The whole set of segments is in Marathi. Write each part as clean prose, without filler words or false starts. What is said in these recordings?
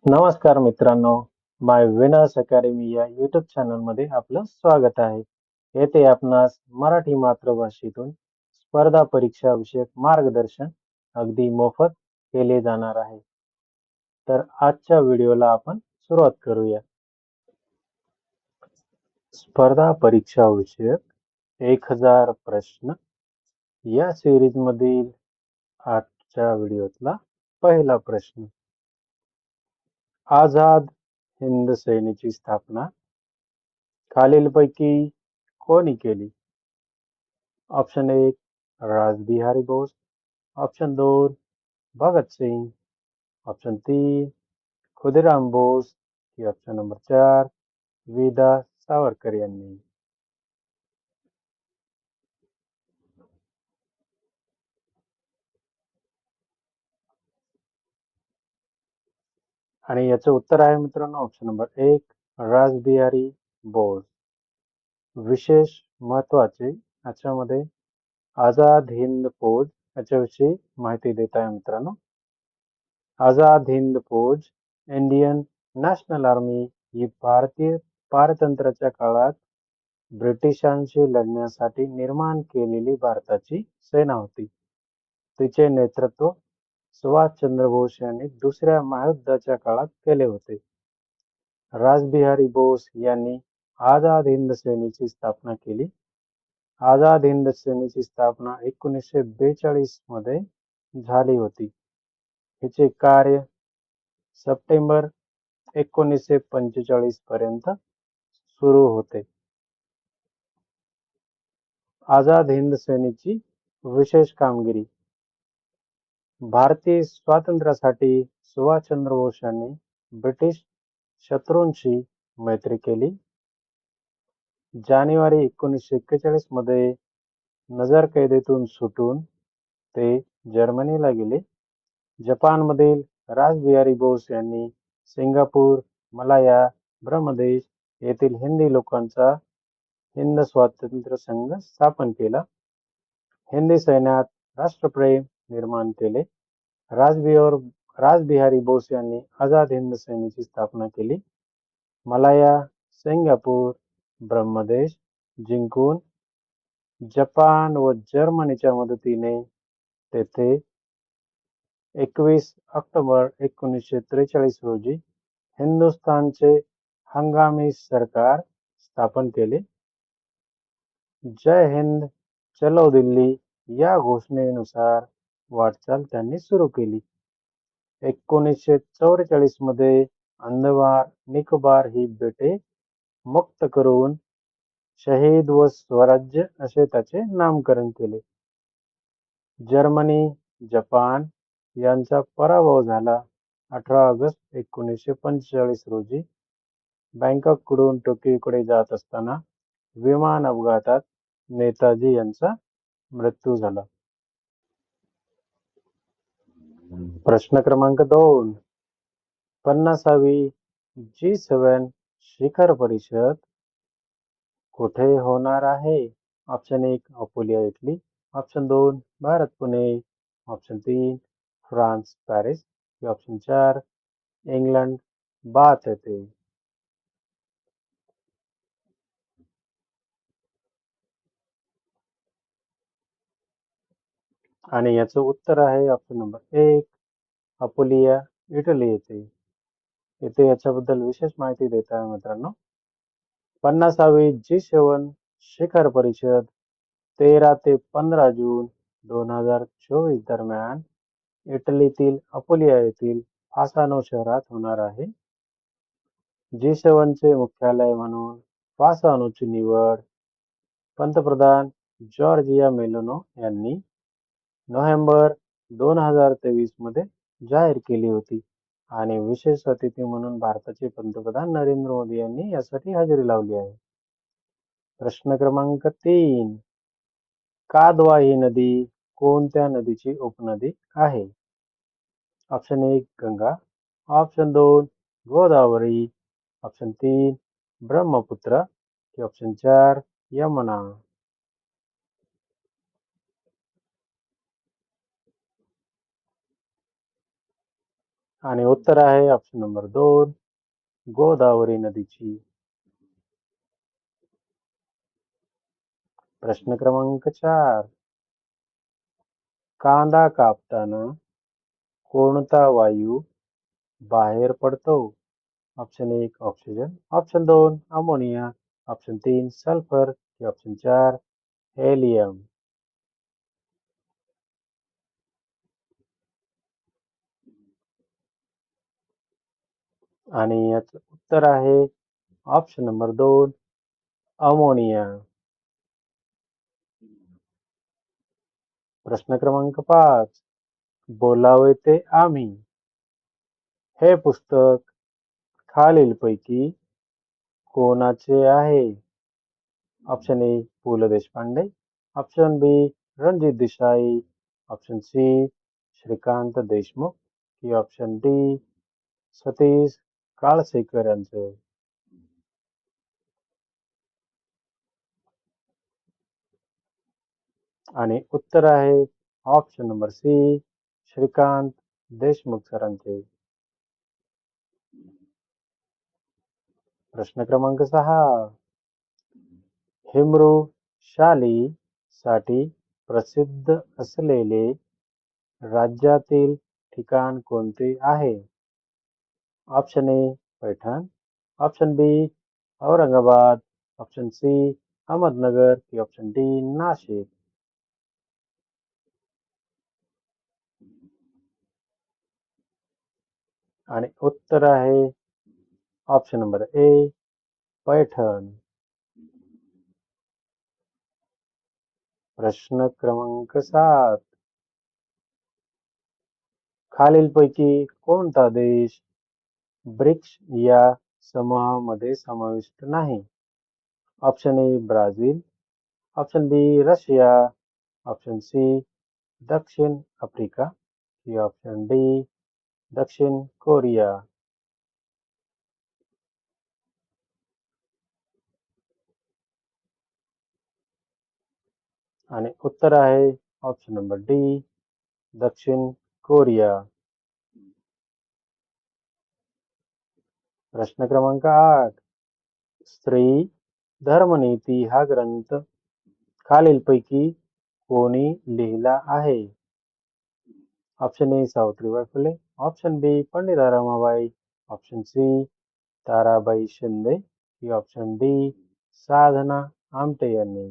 नमस्कार मित्रांनो, माय विनर्स अकॅडमी या यूट्यूब चॅनलमध्ये आपलं स्वागत आहे. येथे आपणास मराठी मातृभाषेतून स्पर्धा परीक्षा विषयक मार्गदर्शन अगदी मोफत केले जाणार आहे. तर आजच्या व्हिडिओला आपण सुरुवात करूया. स्पर्धा परीक्षा विषयक 1000 प्रश्न या सिरीज मधील आजच्या व्हिडिओतला पहिला प्रश्न. आझाद हिंद सेनेची स्थापना खालीलपैकी कोणी केली? Option 1 Rashbehari Bose, option 2 Bhagat Singh, option 3 Khudiram Bose की ऑप्शन नंबर 4 विदा सावरकर यांनी. आणि याचं उत्तर आहे मित्रांनो ऑप्शन नंबर 1 रासबिहारी बोस. विशेष महत्वाचे याच्यामध्ये आझाद हिंद फौज याच्याविषयी माहिती देत आहे मित्रांनो. आझाद हिंद फौज इंडियन नॅशनल आर्मी ही भारतीय पारतंत्र्याच्या काळात ब्रिटिशांशी लढण्यासाठी निर्माण केलेली भारताची सेना होती. तिचे नेतृत्व सुभाषचंद्र बोस यांनी दुसऱ्या महायुद्धाच्या काळात केले होते. रासबिहारी बोस यांनी आझाद हिंद सेनेची स्थापना केली. आझाद हिंद सेनेची स्थापना 1942 मध्ये झाली होती. हिचे कार्य सप्टेंबर 1945 पर्यंत सुरू होते. आझाद हिंद सेनेची विशेष कामगिरी. भारतीय स्वातंत्र्यासाठी सुभाषचंद्र बोस यांनी ब्रिटिश शत्रूंशी मैत्री केली. जानेवारी 1941 मध्ये नजरकैदेतून सुटून ते जर्मनीला गेले. जपानमधील रासबिहारी बोस यांनी सिंगापूर, मलाया, ब्रह्मदेश येथील हिंदी लोकांचा हिंद स्वातंत्र्य संघ स्थापन केला. हिंदी सैन्यात राष्ट्रप्रेम निर्माण केले. रासबिहारी बोस यांनी आझाद हिंद सेनेची स्थापना केली. मलाया, सिंगापूर, ब्रह्मदेश जिंकून जपान व जर्मनीच्या मदतीने तेथे 21 ऑक्टोबर 1943 रोजी हिंदुस्थानचे हंगामी सरकार स्थापन केले. जय हिंद चलो दिल्ली या घोषणेनुसार वाटचाल त्यांनी सुरू केली. 1944 मध्ये अंदमान निकोबार ही बेटे मुक्त करून शहीद व स्वराज्य असे त्याचे नामकरण केले. जर्मनी, जपान यांचा पराभव झाला. 18 ऑगस्ट 1945 रोजी बँकॉककडून टोकियोकडे जात असताना विमान अपघातात नेताजी यांचा मृत्यू झाला. प्रश्न क्रमांक 2. 50वी G7 शिखर परिषद कुठे होणार आहे? Option 1 Apulia Italy, option 2 Bharat Pune, option 3 France Paris की ऑप्शन 4 इंग्लंड बाथ येथे. आणि याचं उत्तर आहे ऑप्शन नंबर 1 अपोलिया इटली येथे. येथे याच्याबद्दल विशेष माहिती देत आहे मित्रांनो. 50वी G7 शिखर परिषद 13 ते 15 जून 2024 दरम्यान इटलीतील अपोलिया येथील फासानो शहरात होणार आहे. G7 चे मुख्यालय म्हणून फासानोची निवड पंतप्रधान जॉर्जिया मेलोनी यांनी नोव्हेंबर 2023 मध्ये जाहीर केली होती आणि विशेष अतिथी म्हणून भारताचे पंतप्रधान नरेंद्र मोदी यांनी यासाठी हजेरी लावली आहे. प्रश्न क्रमांक 3. कादवा ही नदी कोणत्या नदीची उपनदी आहे? Option 1 Ganga, option 2 Godavari, option 3 Brahmaputra की ऑप्शन 4 यमुना. आणि उत्तर आहे ऑप्शन नंबर 2, गोदावरी नदीची. प्रश्न क्रमांक 4, कांदा कापताना कोणता वायू बाहेर पडतो? Option 1 oxygen, option 2 ammonia, option 3 sulphur की ऑप्शन 4 हेलियम. आणि याचं उत्तर आहे ऑप्शन नंबर 2 अमोनिया. प्रश्न क्रमांक 5, बोलावे ते आम्ही हे पुस्तक खालीलपैकी कोणाचे आहे? Option A Pu La Deshpande, option B Ranjit Desai, option C Shrikant Deshmukh की ऑप्शन डी सतीश काळसेकर यांचे. आणि उत्तर आहे option number C Shrikant Deshmukh सरांचे. प्रश्न क्रमांक 6, हिमवृक्षाली साठी प्रसिद्ध असलेले राज्यातील ठिकाण कोणते आहे? Option A Paithan, option B Aurangabad, option C Ahmednagar की ऑप्शन डी नाशिक. आणि उत्तर आहे ऑप्शन नंबर ए पैठण. प्रश्न क्रमांक 7, खालीलपैकी कोणता देश ब्रिक्स या समूहामध्ये समाविष्ट नाही? Option A Brazil, option B Russia, option C दक्षिण आफ्रिका की ऑप्शन डी दक्षिण कोरिया. आणि उत्तर आहे ऑप्शन नंबर डी दक्षिण कोरिया. प्रश्न क्रमांक 8, स्त्री धर्मनीती हा ग्रंथ खालीलपैकी कोणी लिहिला आहे? Option A Savitribai Phule, option B Pandita Ramabai, option C Tarabai Shinde की ऑप्शन डी साधना आमटे यांनी.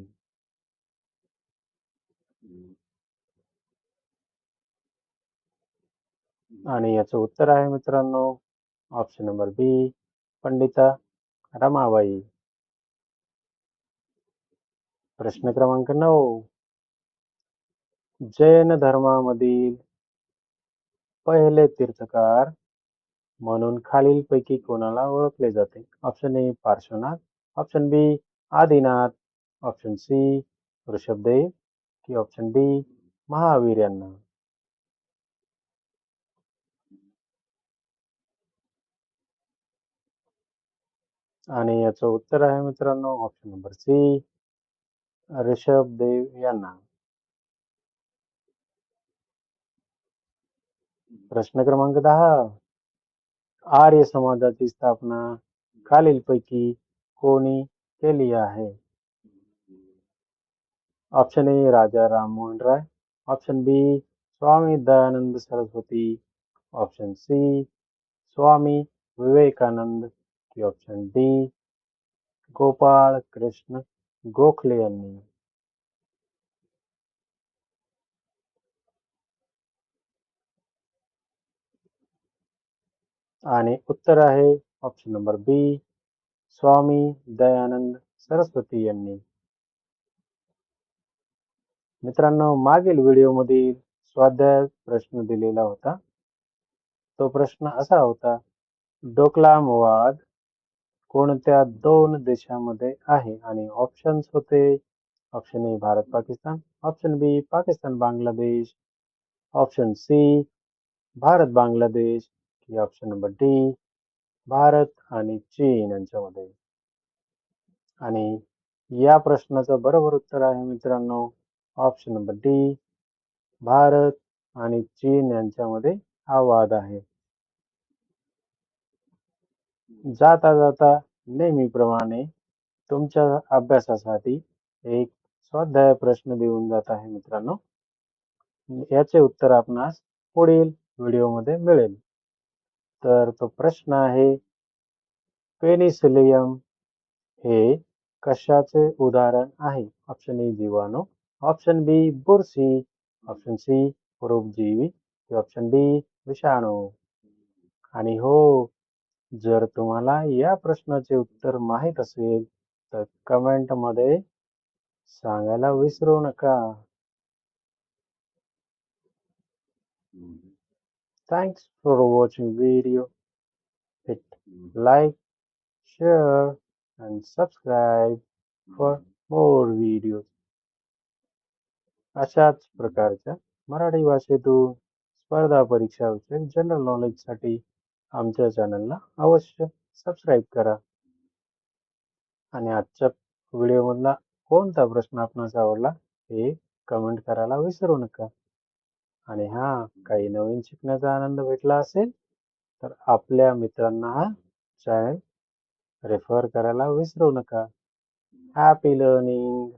आणि याचं उत्तर आहे मित्रांनो ऑप्शन नंबर बी पंडिता रमाबाई. प्रश्न क्रमांक 9, जैन धर्मामधील पहिले तीर्थकार म्हणून खालीलपैकी कोणाला ओळखले जाते? Option A Parshvanath, option B Adinath, option C Rishabhdev की ऑप्शन डी महावीर यांना. आणि याचं उत्तर आहे मित्रांनो ऑप्शन नंबर सी ऋषभदेव यांना. प्रश्न क्रमांक 10, आर्य समाजाची स्थापना खालीलपैकी कोणी केली आहे? Option A Raja Rammohan Roy, option B Swami Dayanand Saraswati, option C Swami Vivekananda की ऑप्शन डी गोपाळ कृष्ण गोखले यांनी. आणि उत्तर आहे option number B Swami Dayanand Saraswati यांनी. मित्रांनो मागील व्हिडिओमधील स्वाध्याय प्रश्न दिलेला होता. तो प्रश्न असा होता, डोकलाम वाद कोणत्या 2 देशांमध्ये आहे? आणि ऑप्शन्स होते option A Bharat Pakistan, option B Pakistan Bangladesh, option C Bharat Bangladesh की ऑप्शन नंबर डी भारत आणि चीन यांच्यामध्ये. आणि या प्रश्नाचं बरोबर उत्तर आहे मित्रांनो ऑप्शन नंबर डी भारत आणि चीन यांच्यामध्ये हा वाद आहे. जाता जाता नेहमीप्रमाणे तुमच्या अभ्यासासाठी एक स्वाध्याय प्रश्न देऊन जात आहे मित्रांनो. याचे उत्तर आपणास पुढील व्हिडिओमध्ये मिळेल. तर तो प्रश्न आहे, पेनिसिलियम हे कशाचे उदाहरण आहे? ऑप्शन ए जीवाणू, ऑप्शन बी बुरशी, ऑप्शन सी परोपजीवी, ऑप्शन डी विषाणू. आणि हो, जर तुम्हाला या प्रश्नाचे उत्तर माहीत असेल तर कमेंटमध्ये सांगायला विसरू नका. Thanks for watching video. Hit like, share and subscribe for more videos. अशाच प्रकारच्या मराठी भाषेतून स्पर्धा परीक्षा विषयक जनरल नॉलेजसाठी आमच्या चॅनलला अवश्य सबस्क्राईब करा. आणि आजच्या व्हिडिओमधला कोणता प्रश्न आपणास आवडला हे कमेंट करायला विसरू नका. आणि काही नवीन शिकण्याचा आनंद भेटला असेल तर आपल्या मित्रांना हा चॅनल रेफर करायला विसरू नका. Happy learning.